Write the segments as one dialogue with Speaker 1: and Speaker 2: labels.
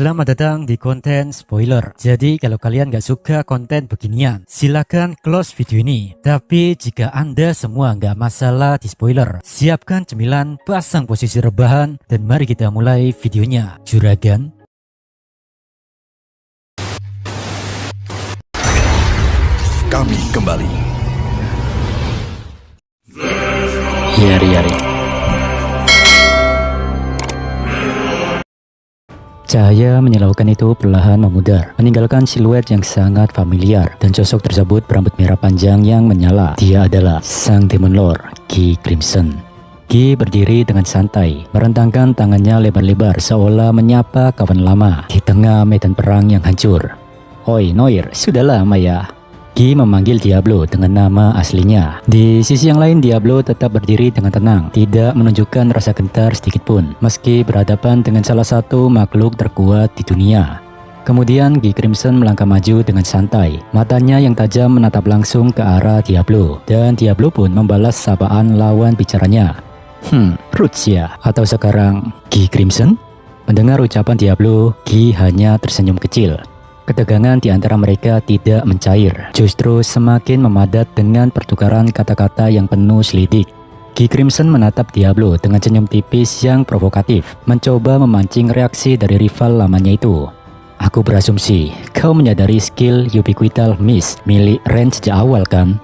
Speaker 1: Selamat datang di konten spoiler. Jadi kalau kalian gak suka konten beginian, silakan close video ini. Tapi jika Anda semua gak masalah di spoiler, siapkan cemilan, pasang posisi rebahan, dan mari kita mulai videonya. Juragan.
Speaker 2: Kami kembali.
Speaker 1: Yari. Cahaya menyilaukan itu perlahan memudar, meninggalkan siluet yang sangat familiar, dan sosok tersebut berambut merah panjang yang menyala. Dia adalah sang Demon Lord, Qi Crimson. Qi berdiri dengan santai, merentangkan tangannya lebar-lebar seolah menyapa kawan lama di tengah medan perang yang hancur. Oi Noir, sudahlah Maya. Qi memanggil Diablo dengan nama aslinya. Di sisi yang lain, Diablo tetap berdiri dengan tenang, tidak menunjukkan rasa gentar sedikit pun, meski berhadapan dengan salah satu makhluk terkuat di dunia. Kemudian Qi Crimson melangkah maju dengan santai, matanya yang tajam menatap langsung ke arah Diablo, dan Diablo pun membalas sapaan lawan bicaranya. Rutia, atau sekarang Qi Crimson? Mendengar ucapan Diablo, Qi hanya tersenyum kecil. Ketegangan di antara mereka tidak mencair, justru semakin memadat dengan pertukaran kata-kata yang penuh selidik. Qi Crimson menatap Diablo dengan senyum tipis yang provokatif, mencoba memancing reaksi dari rival lamanya itu. Aku berasumsi, kau menyadari skill Ubiquital Miss milik Ren sejak awal kan?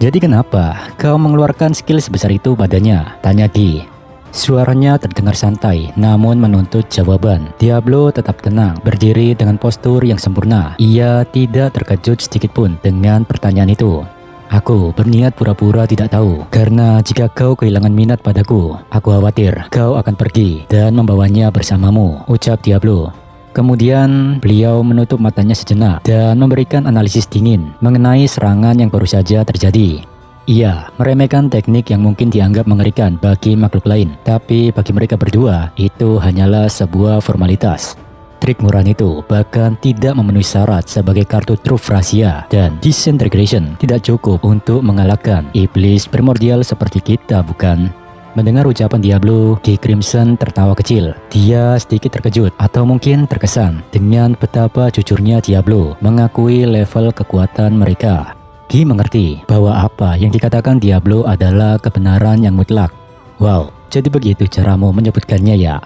Speaker 1: Jadi kenapa kau mengeluarkan skill sebesar itu padanya? Tanya Qi. Suaranya terdengar santai, namun menuntut jawaban. Diablo tetap tenang, berdiri dengan postur yang sempurna. Ia tidak terkejut sedikit pun dengan pertanyaan itu. Aku berniat pura-pura tidak tahu, karena jika kau kehilangan minat padaku, aku khawatir kau akan pergi dan membawanya bersamamu, ucap Diablo. Kemudian beliau menutup matanya sejenak dan memberikan analisis dingin mengenai serangan yang baru saja terjadi. Ia meremehkan teknik yang mungkin dianggap mengerikan bagi makhluk lain, tapi bagi mereka berdua itu hanyalah sebuah formalitas. Trik murahan itu bahkan tidak memenuhi syarat sebagai kartu truf rahasia, dan disintegration tidak cukup untuk mengalahkan iblis primordial seperti kita, bukan? Mendengar ucapan Diablo, Qi Crimson tertawa kecil. Dia sedikit terkejut atau mungkin terkesan dengan betapa jujurnya Diablo mengakui level kekuatan mereka. Qi mengerti bahwa apa yang dikatakan Diablo adalah kebenaran yang mutlak. Wow, jadi begitu caramu menyebutkannya ya?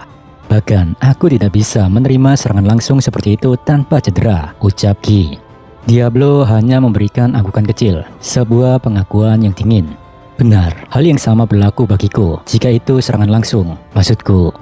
Speaker 1: Bahkan aku tidak bisa menerima serangan langsung seperti itu tanpa cedera, ucap Qi. Diablo hanya memberikan anggukan kecil, sebuah pengakuan yang dingin. Benar, hal yang sama berlaku bagiku jika itu serangan langsung. Maksudku,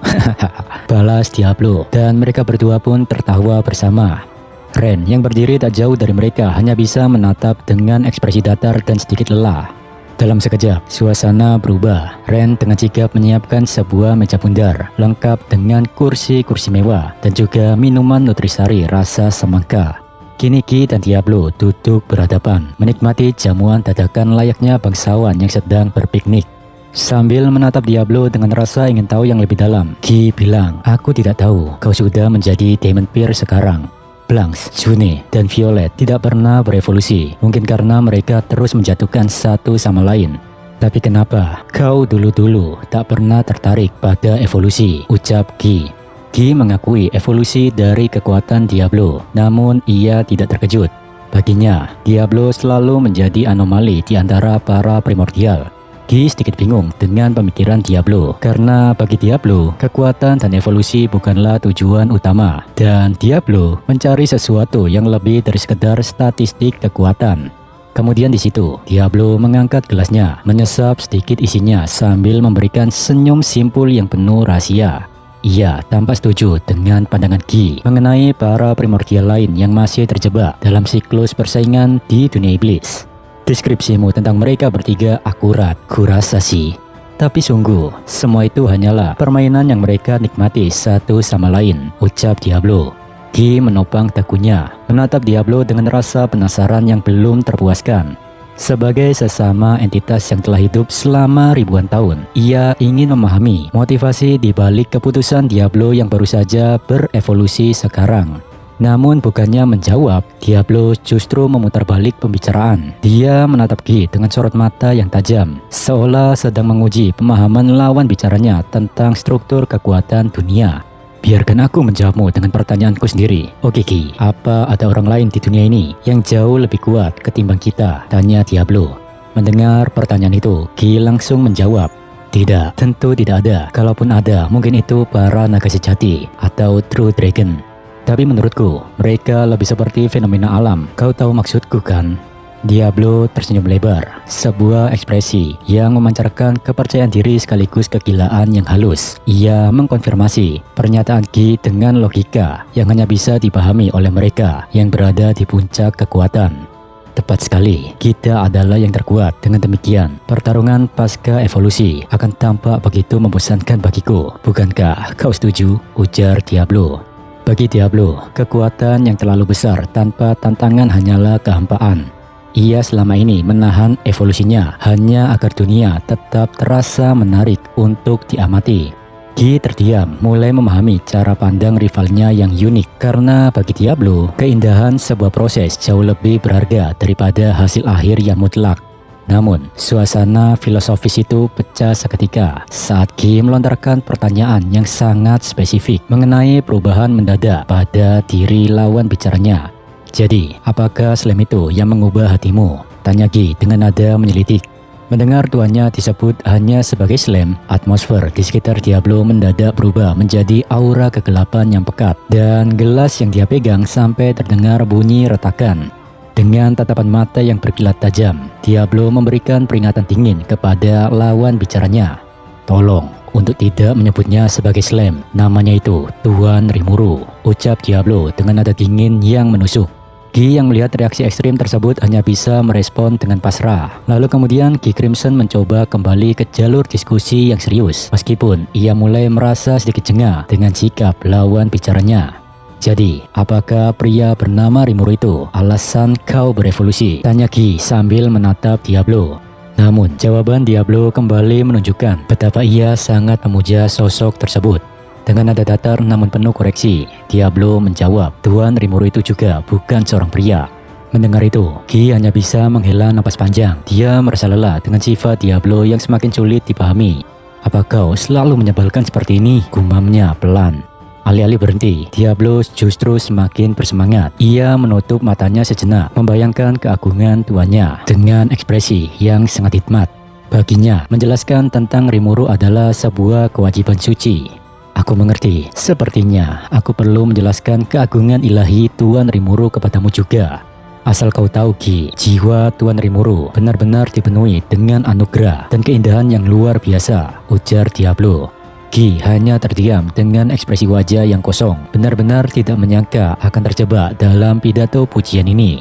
Speaker 1: balas Diablo, dan mereka berdua pun tertawa bersama. Ren yang berdiri tak jauh dari mereka hanya bisa menatap dengan ekspresi datar dan sedikit lelah. Dalam sekejap, suasana berubah. Ren dengan sigap menyiapkan sebuah meja bundar lengkap dengan kursi-kursi mewah dan juga minuman nutrisari rasa semangka. Kini Qi dan Diablo duduk berhadapan, menikmati jamuan dadakan layaknya bangsawan yang sedang berpiknik. Sambil menatap Diablo dengan rasa ingin tahu yang lebih dalam, Qi bilang, "Aku tidak tahu kau sudah menjadi Demon Peer sekarang. Blanks, June, dan Violet tidak pernah berevolusi, mungkin karena mereka terus menjatuhkan satu sama lain. Tapi kenapa kau dulu-dulu tak pernah tertarik pada evolusi?" ucap Qi. Qi mengakui evolusi dari kekuatan Diablo, namun ia tidak terkejut. Baginya, Diablo selalu menjadi anomali di antara para primordial. Qi sedikit bingung dengan pemikiran Diablo, karena bagi Diablo, kekuatan dan evolusi bukanlah tujuan utama, dan Diablo mencari sesuatu yang lebih dari sekedar statistik kekuatan. Kemudian di situ, Diablo mengangkat gelasnya, menyesap sedikit isinya sambil memberikan senyum simpul yang penuh rahasia. Ia tampak setuju dengan pandangan Qi mengenai para primordial lain yang masih terjebak dalam siklus persaingan di dunia iblis. Deskripsimu tentang mereka bertiga akurat, kurasa sih. Tapi sungguh, semua itu hanyalah permainan yang mereka nikmati satu sama lain, ucap Diablo. Qi menopang dagunya, menatap Diablo dengan rasa penasaran yang belum terpuaskan. Sebagai sesama entitas yang telah hidup selama ribuan tahun, ia ingin memahami motivasi di balik keputusan Diablo yang baru saja berevolusi sekarang. Namun bukannya menjawab, Diablo justru memutar balik pembicaraan. Dia menatap Qi dengan sorot mata yang tajam, seolah sedang menguji pemahaman lawan bicaranya tentang struktur kekuatan dunia. Biarkan aku menjawabmu dengan pertanyaanku sendiri. Oke Ki, apa ada orang lain di dunia ini yang jauh lebih kuat ketimbang kita? Tanya Diablo. Mendengar pertanyaan itu, Ki langsung menjawab. Tidak, tentu tidak ada. Kalaupun ada, mungkin itu para naga sejati atau True Dragon. Tapi menurutku, mereka lebih seperti fenomena alam. Kau tahu maksudku kan? Diablo tersenyum lebar, sebuah ekspresi yang memancarkan kepercayaan diri sekaligus kegilaan yang halus. Ia mengkonfirmasi pernyataan Ki dengan logika yang hanya bisa dipahami oleh mereka yang berada di puncak kekuatan. Tepat sekali, kita adalah yang terkuat. Dengan demikian, pertarungan pasca evolusi akan tampak begitu membosankan bagiku. Bukankah kau setuju? Ujar Diablo. Bagi Diablo, kekuatan yang terlalu besar tanpa tantangan hanyalah kehampaan. Ia selama ini menahan evolusinya hanya agar dunia tetap terasa menarik untuk diamati. Ki terdiam, mulai memahami cara pandang rivalnya yang unik. Karena bagi Diablo, keindahan sebuah proses jauh lebih berharga daripada hasil akhir yang mutlak. Namun, suasana filosofis itu pecah seketika saat Ki melontarkan pertanyaan yang sangat spesifik mengenai perubahan mendadak pada diri lawan bicaranya. Jadi, apakah slam itu yang mengubah hatimu? Tanya Ki dengan nada menyelidik. Mendengar tuannya disebut hanya sebagai slam, atmosfer di sekitar Diablo mendadak berubah menjadi aura kegelapan yang pekat. Dan gelas yang dia pegang sampai terdengar bunyi retakan. Dengan tatapan mata yang berkilat tajam, Diablo memberikan peringatan dingin kepada lawan bicaranya. Tolong, untuk tidak menyebutnya sebagai slam, namanya itu Tuan Rimuru, ucap Diablo dengan nada dingin yang menusuk. Ki yang melihat reaksi ekstrim tersebut hanya bisa merespon dengan pasrah. Lalu kemudian Ki Crimson mencoba kembali ke jalur diskusi yang serius. Meskipun ia mulai merasa sedikit jengah dengan sikap lawan bicaranya. Jadi, apakah pria bernama Rimuru itu alasan kau berevolusi? Tanya Ki sambil menatap Diablo. Namun, jawaban Diablo kembali menunjukkan betapa ia sangat memuja sosok tersebut. Dengan nada datar namun penuh koreksi, Diablo menjawab, Tuan Rimuru itu juga bukan seorang pria. Mendengar itu, Ki hanya bisa menghela napas panjang. Dia merasa lelah dengan sifat Diablo yang semakin sulit dipahami. Apa kau selalu menyebalkan seperti ini? Gumamnya pelan. Alih-alih berhenti, Diablo justru semakin bersemangat. Ia menutup matanya sejenak, membayangkan keagungan tuannya dengan ekspresi yang sangat hikmat. Baginya, menjelaskan tentang Rimuru adalah sebuah kewajiban suci. Aku mengerti, sepertinya aku perlu menjelaskan keagungan ilahi Tuan Rimuru kepadamu juga. Asal kau tahu Ki, jiwa Tuan Rimuru benar-benar dipenuhi dengan anugerah dan keindahan yang luar biasa, ujar Diablo. Ki hanya terdiam dengan ekspresi wajah yang kosong, benar-benar tidak menyangka akan terjebak dalam pidato pujian ini.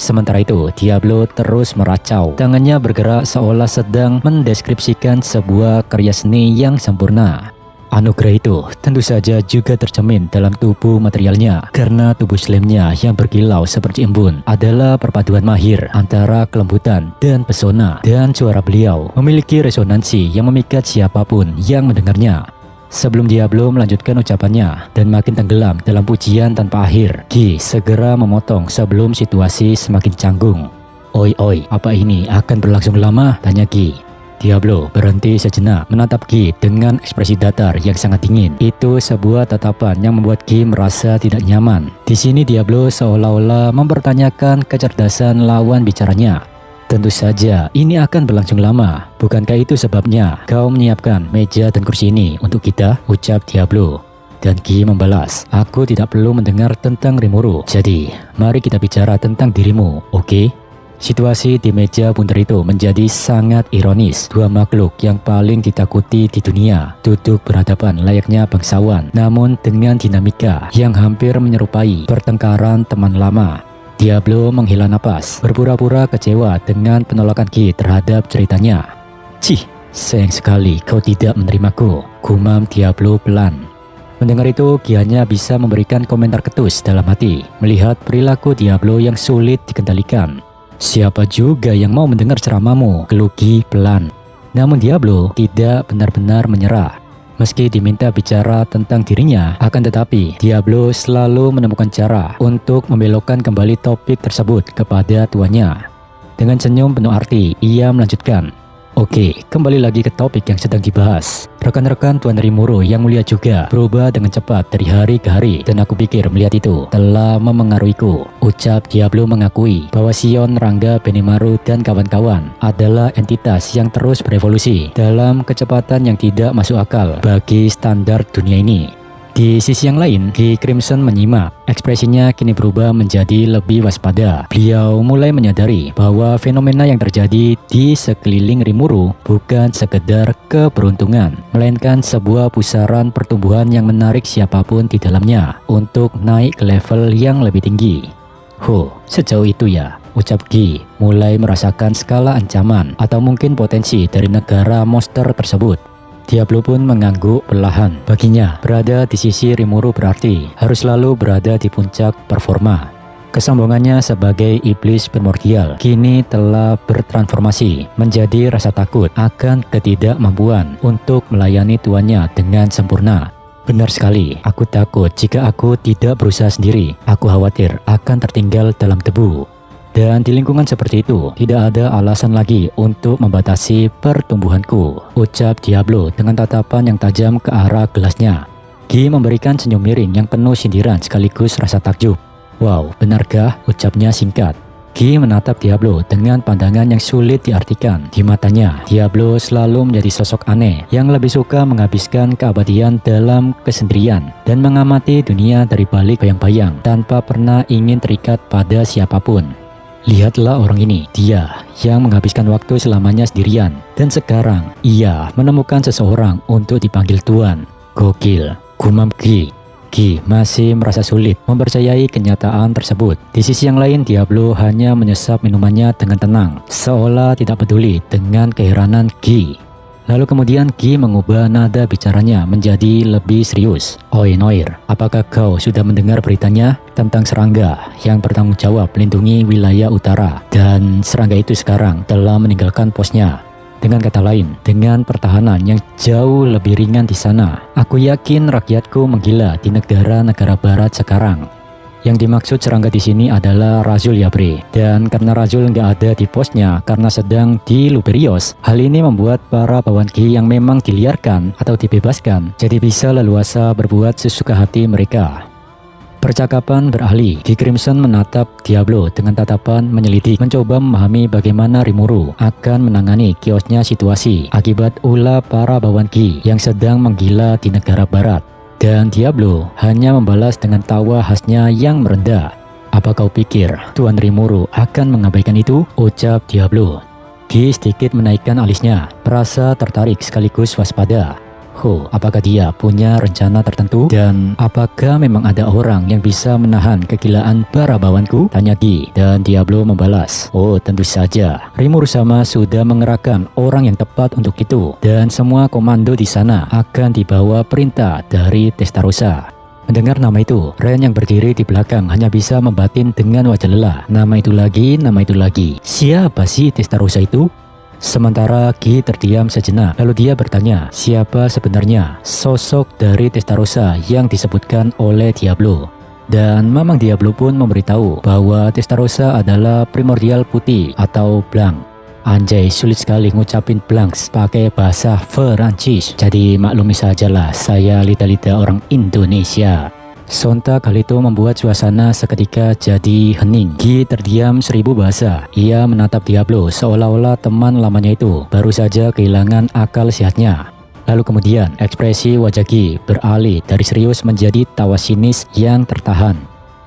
Speaker 1: Sementara itu, Diablo terus meracau, tangannya bergerak seolah sedang mendeskripsikan sebuah karya seni yang sempurna. Anugerah itu tentu saja juga tercermin dalam tubuh materialnya, karena tubuh slamnya yang berkilau seperti embun adalah perpaduan mahir antara kelembutan dan pesona, dan suara beliau memiliki resonansi yang memikat siapapun yang mendengarnya. Sebelum Diablo melanjutkan ucapannya dan makin tenggelam dalam pujian tanpa akhir, Ki segera memotong sebelum situasi semakin canggung. Oi, apa ini akan berlangsung lama? Tanya Ki. Diablo berhenti sejenak menatap Ki dengan ekspresi datar yang sangat dingin. Itu sebuah tatapan yang membuat Ki merasa tidak nyaman. Di sini Diablo seolah-olah mempertanyakan kecerdasan lawan bicaranya. Tentu saja ini akan berlangsung lama. Bukankah itu sebabnya kau menyiapkan meja dan kursi ini untuk kita? Ucap Diablo. Dan Ki membalas, aku tidak perlu mendengar tentang Rimuru. Jadi, mari kita bicara tentang dirimu, oke? Situasi di meja bundar itu menjadi sangat ironis. Dua makhluk yang paling ditakuti di dunia duduk berhadapan layaknya bangsawan, namun dengan dinamika yang hampir menyerupai pertengkaran teman lama. Diablo menghela napas, berpura-pura kecewa dengan penolakan Ki terhadap ceritanya. Cih, sayang sekali kau tidak menerimaku, gumam Diablo pelan. Mendengar itu, Ki hanya bisa memberikan komentar ketus dalam hati melihat perilaku Diablo yang sulit dikendalikan. Siapa juga yang mau mendengar ceramahmu, geluh Ki pelan. Namun Diablo tidak benar-benar menyerah. Meski diminta bicara tentang dirinya, akan tetapi Diablo selalu menemukan cara untuk membelokkan kembali topik tersebut kepada tuannya. Dengan senyum penuh arti, ia melanjutkan. Oke, kembali lagi ke topik yang sedang dibahas. Rekan-rekan Tuan Rimuru yang mulia juga berubah dengan cepat dari hari ke hari, dan aku pikir melihat itu telah memengaruhiku. Ucap Diablo mengakui bahwa Sion, Rangga, Benimaru, dan kawan-kawan adalah entitas yang terus berevolusi dalam kecepatan yang tidak masuk akal bagi standar dunia ini. Di sisi yang lain, Ki Crimson menyimak. Ekspresinya kini berubah menjadi lebih waspada. Beliau mulai menyadari bahwa fenomena yang terjadi di sekeliling Rimuru bukan sekedar keberuntungan, melainkan sebuah pusaran pertumbuhan yang menarik siapapun di dalamnya untuk naik ke level yang lebih tinggi. Sejauh itu ya, ucap Ki mulai merasakan skala ancaman atau mungkin potensi dari negara monster tersebut. Diablo pun mengangguk perlahan. Baginya, berada di sisi Rimuru berarti harus selalu berada di puncak performa. Kesombongannya sebagai iblis primordial kini telah bertransformasi menjadi rasa takut akan ketidakmampuan untuk melayani tuannya dengan sempurna. Benar sekali, aku takut jika aku tidak berusaha sendiri. Aku khawatir akan tertinggal dalam debu. Dan di lingkungan seperti itu, tidak ada alasan lagi untuk membatasi pertumbuhanku, ucap Diablo dengan tatapan yang tajam ke arah gelasnya. Ki memberikan senyum miring yang penuh sindiran sekaligus rasa takjub. Wow, benarkah? Ucapnya singkat. Ki menatap Diablo dengan pandangan yang sulit diartikan. Di matanya, Diablo selalu menjadi sosok aneh yang lebih suka menghabiskan keabadian dalam kesendirian dan mengamati dunia dari balik bayang-bayang tanpa pernah ingin terikat pada siapapun. Lihatlah orang ini, dia yang menghabiskan waktu selamanya sendirian. Dan sekarang, ia menemukan seseorang untuk dipanggil Tuan. Gokil, gumam Ki. Ki masih merasa sulit mempercayai kenyataan tersebut. Di sisi yang lain, Diablo hanya menyesap minumannya dengan tenang, seolah tidak peduli dengan keheranan Ki. Lalu kemudian Ki mengubah nada bicaranya menjadi lebih serius. Oi Noir, apakah kau sudah mendengar beritanya tentang serangga yang bertanggung jawab melindungi wilayah utara? Dan serangga itu sekarang telah meninggalkan posnya. Dengan kata lain, dengan pertahanan yang jauh lebih ringan di sana, aku yakin rakyatku menggila di negara-negara barat sekarang. Yang dimaksud serangga di sini adalah Razul Yabre, dan karena Razul nggak ada di posnya karena sedang di Luberios, hal ini membuat para bawan Ki yang memang diliarkan atau dibebaskan jadi bisa leluasa berbuat sesuka hati mereka. Percakapan beralih, Ki Crimson menatap Diablo dengan tatapan menyelidik, mencoba memahami bagaimana Rimuru akan menangani kiosnya situasi akibat ulah para bawan Ki yang sedang menggila di negara barat. Dan Diablo hanya membalas dengan tawa khasnya yang merendah. Apa kau pikir Tuan Rimuru akan mengabaikan itu? Ucap Diablo. Ki sedikit menaikkan alisnya, merasa tertarik sekaligus waspada. Apakah dia punya rencana tertentu? Dan apakah memang ada orang yang bisa menahan kegilaan para bawanku? Tanya Ki, dan Diablo membalas. Tentu saja. Rimuru sama sudah mengerahkan orang yang tepat untuk itu. Dan semua komando di sana akan dibawa perintah dari Testarossa. Mendengar nama itu, Ren yang berdiri di belakang hanya bisa membatin dengan wajah lelah. Nama itu lagi, nama itu lagi. Siapa sih Testarossa itu? Sementara Ki terdiam sejenak, lalu dia bertanya, siapa sebenarnya sosok dari Testarossa yang disebutkan oleh Diablo? Dan Mamang Diablo pun memberitahu bahwa Testarossa adalah primordial putih atau blanc. Anjay, sulit sekali ngucapin blancs pakai bahasa Perancis. Jadi maklumi sajalah, saya lidah-lidah orang Indonesia. Sontak hal itu membuat suasana seketika jadi hening. Ki terdiam 1000 bahasa. Ia menatap Diablo seolah-olah teman lamanya itu baru saja kehilangan akal sehatnya. Lalu kemudian ekspresi wajah Ki beralih dari serius menjadi tawa sinis yang tertahan.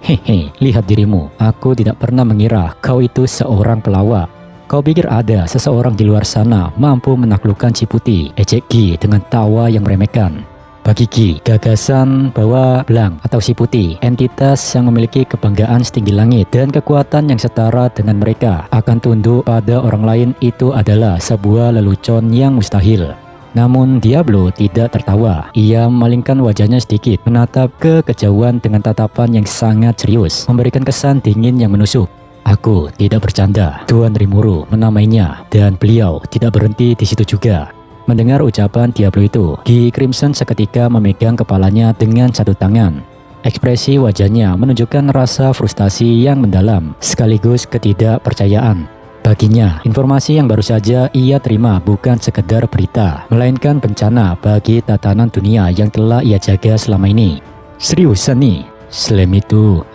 Speaker 1: Hehe, lihat dirimu. Aku tidak pernah mengira kau itu seorang pelawak. Kau pikir ada seseorang di luar sana mampu menaklukkan si putih? Ejek Ki dengan tawa yang meremehkan. Bagi Ki, gagasan bahwa Blanc atau si putih, entitas yang memiliki kebanggaan setinggi langit dan kekuatan yang setara dengan mereka, akan tunduk pada orang lain itu adalah sebuah lelucon yang mustahil. Namun Diablo tidak tertawa. Ia memalingkan wajahnya sedikit, menatap ke kejauhan dengan tatapan yang sangat serius, memberikan kesan dingin yang menusuk. Aku tidak bercanda, Tuan Rimuru menamainya, dan beliau tidak berhenti di situ juga. Mendengar ucapan Diablo itu, Ki Crimson seketika memegang kepalanya dengan satu tangan. Ekspresi wajahnya menunjukkan rasa frustasi yang mendalam, sekaligus ketidakpercayaan. Baginya, informasi yang baru saja ia terima bukan sekedar berita, melainkan bencana bagi tatanan dunia yang telah ia jaga selama ini. Seriusan nih? Slam itu,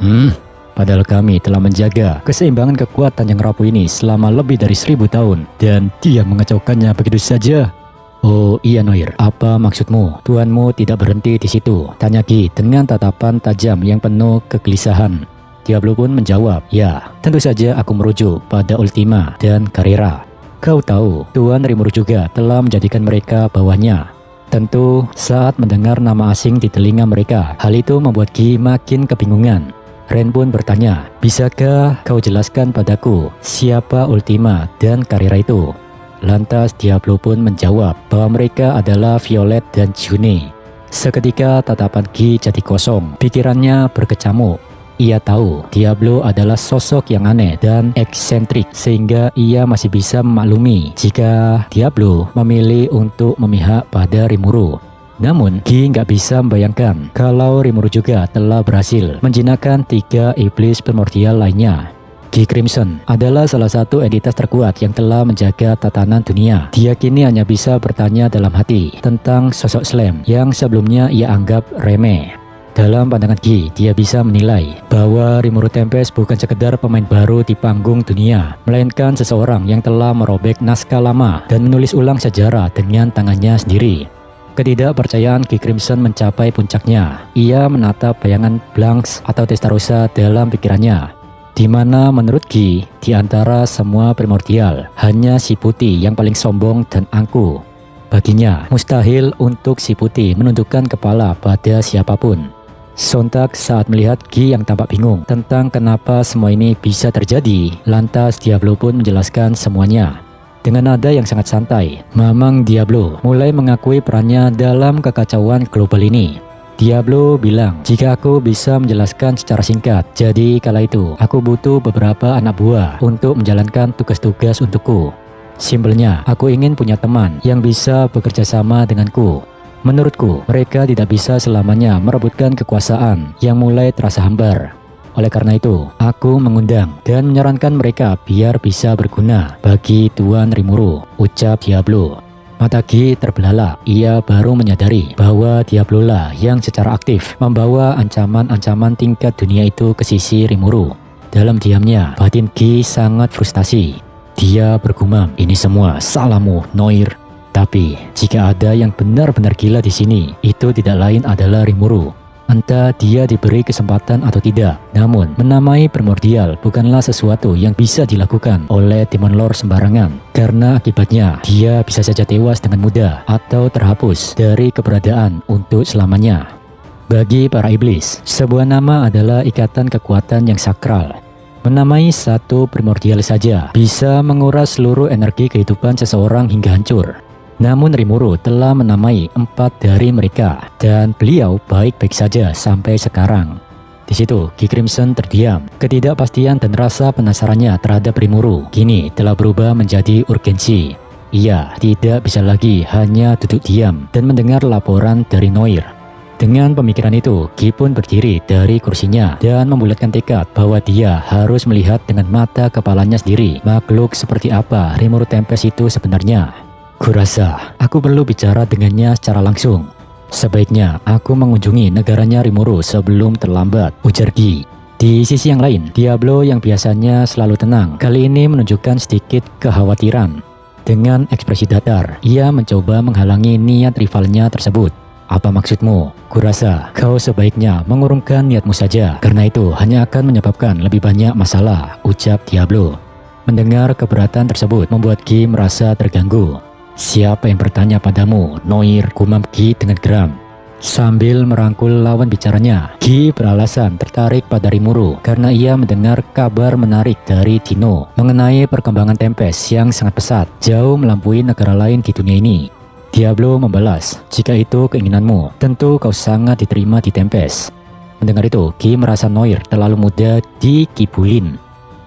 Speaker 1: padahal kami telah menjaga keseimbangan kekuatan yang rapuh ini selama lebih dari 1000 tahun, dan dia mengacaukannya begitu saja. Oh iya Noir, apa maksudmu? Tuanmu tidak berhenti di situ, tanya Gi dengan tatapan tajam yang penuh kegelisahan. Diablo pun menjawab, ya, tentu saja aku merujuk pada Ultima dan Carrera. Kau tahu, Tuan Rimuru juga telah menjadikan mereka bawahnya. Tentu, saat mendengar nama asing di telinga mereka, hal itu membuat Gi makin kebingungan. Ren pun bertanya, bisakah kau jelaskan padaku siapa Ultima dan Carrera itu? Lantas Diablo pun menjawab bahwa mereka adalah Violet dan June. Seketika tatapan Gi jadi kosong, pikirannya berkecamuk. Ia tahu Diablo adalah sosok yang aneh dan eksentrik, sehingga ia masih bisa memaklumi jika Diablo memilih untuk memihak pada Rimuru. Namun Gi nggak bisa membayangkan kalau Rimuru juga telah berhasil menjinakkan 3 iblis primordial lainnya. Gi Crimson adalah salah satu entitas terkuat yang telah menjaga tatanan dunia. Dia kini hanya bisa bertanya dalam hati tentang sosok Slam yang sebelumnya ia anggap remeh. Dalam pandangan Gi, dia bisa menilai bahwa Rimuru Tempest bukan sekedar pemain baru di panggung dunia, melainkan seseorang yang telah merobek naskah lama dan menulis ulang sejarah dengan tangannya sendiri. Ketidakpercayaan Gi Crimson mencapai puncaknya. Ia menatap bayangan Blanks atau Testarossa dalam pikirannya, di mana menurut Gi, di antara semua primordial, hanya si putih yang paling sombong dan angkuh. Baginya, mustahil untuk si putih menundukkan kepala pada siapapun. Sontak saat melihat Gi yang tampak bingung tentang kenapa semua ini bisa terjadi, lantas Diablo pun menjelaskan semuanya. Dengan nada yang sangat santai, Mamang Diablo mulai mengakui perannya dalam kekacauan global ini. Diablo bilang, jika aku bisa menjelaskan secara singkat, jadi kala itu aku butuh beberapa anak buah untuk menjalankan tugas-tugas untukku. Simpelnya, aku ingin punya teman yang bisa bekerja sama denganku. Menurutku, mereka tidak bisa selamanya merebutkan kekuasaan yang mulai terasa hambar. Oleh karena itu, aku mengundang dan menyarankan mereka biar bisa berguna bagi Tuan Rimuru, ucap Diablo. Mata Gi terbelalak, ia baru menyadari bahwa Diablo lah yang secara aktif membawa ancaman-ancaman tingkat dunia itu ke sisi Rimuru. Dalam diamnya, batin Gi sangat frustasi. Dia bergumam, ini semua salahmu, Noir. Tapi, jika ada yang benar-benar gila di sini, itu tidak lain adalah Rimuru. Entah dia diberi kesempatan atau tidak, namun menamai primordial bukanlah sesuatu yang bisa dilakukan oleh Demon Lord sembarangan. Karena akibatnya, dia bisa saja tewas dengan mudah atau terhapus dari keberadaan untuk selamanya. Bagi para iblis, sebuah nama adalah ikatan kekuatan yang sakral. Menamai satu primordial saja bisa menguras seluruh energi kehidupan seseorang hingga hancur. Namun Rimuru telah menamai 4 dari mereka, dan beliau baik-baik saja sampai sekarang. Di situ, Gi Crimson terdiam. Ketidakpastian dan rasa penasarannya terhadap Rimuru kini telah berubah menjadi urgensi. Ia tidak bisa lagi hanya duduk diam dan mendengar laporan dari Noir. Dengan pemikiran itu, Gi pun berdiri dari kursinya dan membulatkan tekad bahwa dia harus melihat dengan mata kepalanya sendiri makhluk seperti apa Rimuru Tempest itu sebenarnya. Kurasa aku perlu bicara dengannya secara langsung. Sebaiknya aku mengunjungi negaranya Rimuru sebelum terlambat, ujar Gi. Di sisi yang lain, Diablo yang biasanya selalu tenang, kali ini menunjukkan sedikit kekhawatiran. Dengan ekspresi datar, ia mencoba menghalangi niat rivalnya tersebut. Apa maksudmu? Kurasa kau sebaiknya mengurungkan niatmu saja, karena itu hanya akan menyebabkan lebih banyak masalah, ucap Diablo. Mendengar keberatan tersebut membuat Gi merasa terganggu. Siapa yang bertanya padamu, Noir? Gumam Gi dengan geram. Sambil merangkul lawan bicaranya, Gi beralasan tertarik pada Rimuru karena ia mendengar kabar menarik dari Dino mengenai perkembangan Tempest yang sangat pesat, jauh melampaui negara lain di dunia ini. Diablo membalas, jika itu keinginanmu, tentu kau sangat diterima di Tempest. Mendengar itu, Gi merasa Noir terlalu muda dikibulin.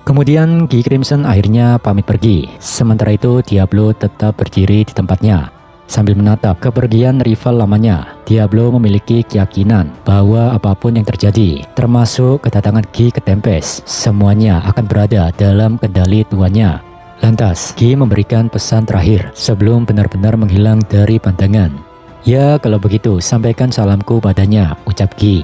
Speaker 1: Kemudian Gi Crimson akhirnya pamit pergi. Sementara itu Diablo tetap berdiri di tempatnya. Sambil menatap kepergian rival lamanya, Diablo memiliki keyakinan bahwa apapun yang terjadi, termasuk kedatangan Gi ke Tempest, semuanya akan berada dalam kendali tuannya. Lantas, Gi memberikan pesan terakhir sebelum benar-benar menghilang dari pandangan. "Ya, kalau begitu, sampaikan salamku padanya," ucap Gi.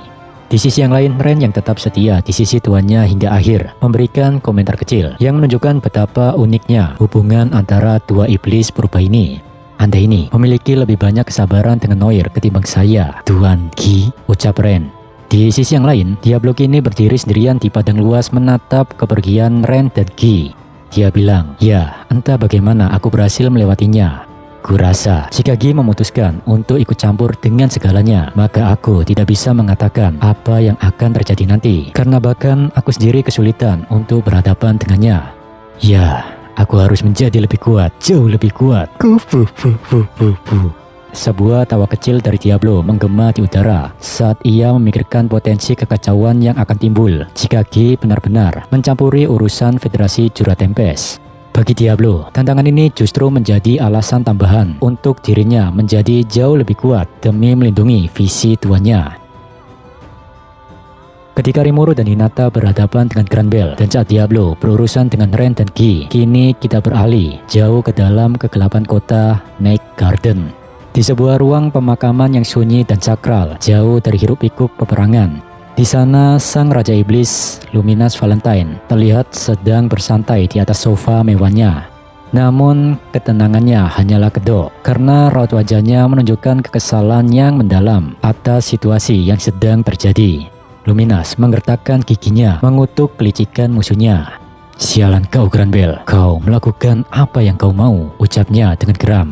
Speaker 1: Di sisi yang lain, Ren yang tetap setia di sisi tuannya hingga akhir memberikan komentar kecil yang menunjukkan betapa uniknya hubungan antara dua iblis purba ini. "Anda ini memiliki lebih banyak kesabaran dengan Noir ketimbang saya, Tuan Gi," ucap Ren. Di sisi yang lain, Diablo kini berdiri sendirian di padang luas menatap kepergian Ren dan Gi. Dia bilang, "Ya, entah bagaimana aku berhasil melewatinya. Kurasa jika Gi memutuskan untuk ikut campur dengan segalanya, maka aku tidak bisa mengatakan apa yang akan terjadi nanti, karena bahkan aku sendiri kesulitan untuk berhadapan dengannya. Ya, aku harus menjadi lebih kuat, jauh lebih kuat." Sebuah tawa kecil dari Diablo menggema di udara saat ia memikirkan potensi kekacauan yang akan timbul jika Gi benar-benar mencampuri urusan Federasi Jura Tempest. Bagi Diablo, tantangan ini justru menjadi alasan tambahan untuk dirinya menjadi jauh lebih kuat demi melindungi visi tuannya. Ketika Rimuru dan Hinata berhadapan dengan Granbell dan saat Diablo berurusan dengan Ren dan Gi, kini kita beralih jauh ke dalam kegelapan kota Night Garden. Di sebuah ruang pemakaman yang sunyi dan sakral, jauh dari hiruk-pikuk peperangan. Di sana, sang Raja Iblis, Luminous Valentine, terlihat sedang bersantai di atas sofa mewahnya. Namun, ketenangannya hanyalah kedok, karena raut wajahnya menunjukkan kekesalan yang mendalam atas situasi yang sedang terjadi. Luminous menggertakkan giginya, mengutuk kelicikan musuhnya. "Sialan kau, Granbell, kau melakukan apa yang kau mau," ucapnya dengan geram.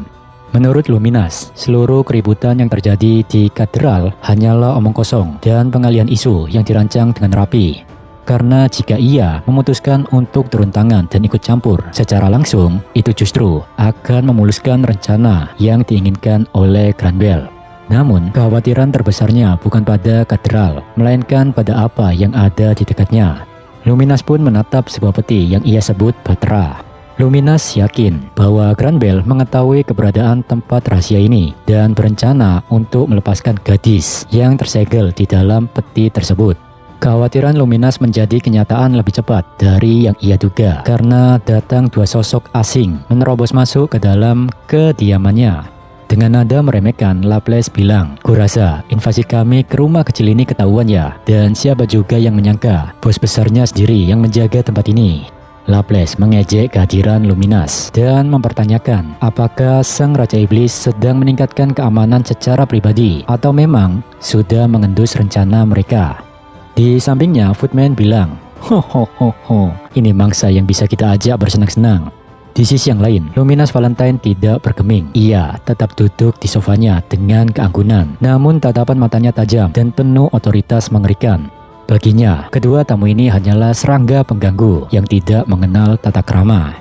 Speaker 1: Menurut Luminous, seluruh keributan yang terjadi di katedral hanyalah omong kosong dan pengalian isu yang dirancang dengan rapi. Karena jika ia memutuskan untuk turun tangan dan ikut campur secara langsung, itu justru akan memuluskan rencana yang diinginkan oleh Granbell. Namun, kekhawatiran terbesarnya bukan pada katedral, melainkan pada apa yang ada di dekatnya. Luminous pun menatap sebuah peti yang ia sebut Batra. Luminous yakin bahwa Granbell mengetahui keberadaan tempat rahasia ini dan berencana untuk melepaskan gadis yang tersegel di dalam peti tersebut. Kekhawatiran Luminous menjadi kenyataan lebih cepat dari yang ia duga karena datang dua sosok asing menerobos masuk ke dalam kediamannya. Dengan nada meremehkan, Laples bilang, "Kurasa invasi kami ke rumah kecil ini ketahuan ya, dan siapa juga yang menyangka bos besarnya sendiri yang menjaga tempat ini." Laples mengejek kehadiran Luminous dan mempertanyakan apakah sang Raja Iblis sedang meningkatkan keamanan secara pribadi atau memang sudah mengendus rencana mereka. Di sampingnya, Footman bilang, "Ho, ini mangsa yang bisa kita ajak bersenang-senang." Di sisi yang lain, Luminous Valentine tidak bergeming. Ia tetap duduk di sofanya dengan keanggunan, namun tatapan matanya tajam dan penuh otoritas mengerikan. Baginya, kedua tamu ini hanyalah serangga pengganggu yang tidak mengenal tata krama.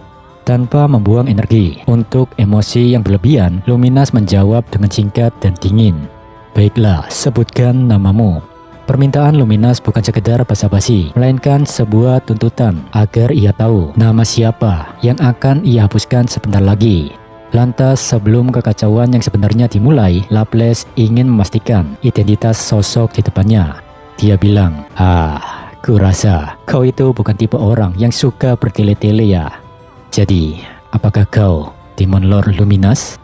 Speaker 1: Tanpa membuang energi untuk emosi yang berlebihan, Luminous menjawab dengan singkat dan dingin. "Baiklah, sebutkan namamu." Permintaan Luminous bukan sekedar basa-basi, melainkan sebuah tuntutan agar ia tahu nama siapa yang akan ia hapuskan sebentar lagi. Lantas, sebelum kekacauan yang sebenarnya dimulai, Laples ingin memastikan identitas sosok di depannya. Dia bilang, kurasa kau itu bukan tipe orang yang suka bertele-tele ya. Jadi, apakah kau Demon Lord Luminous?"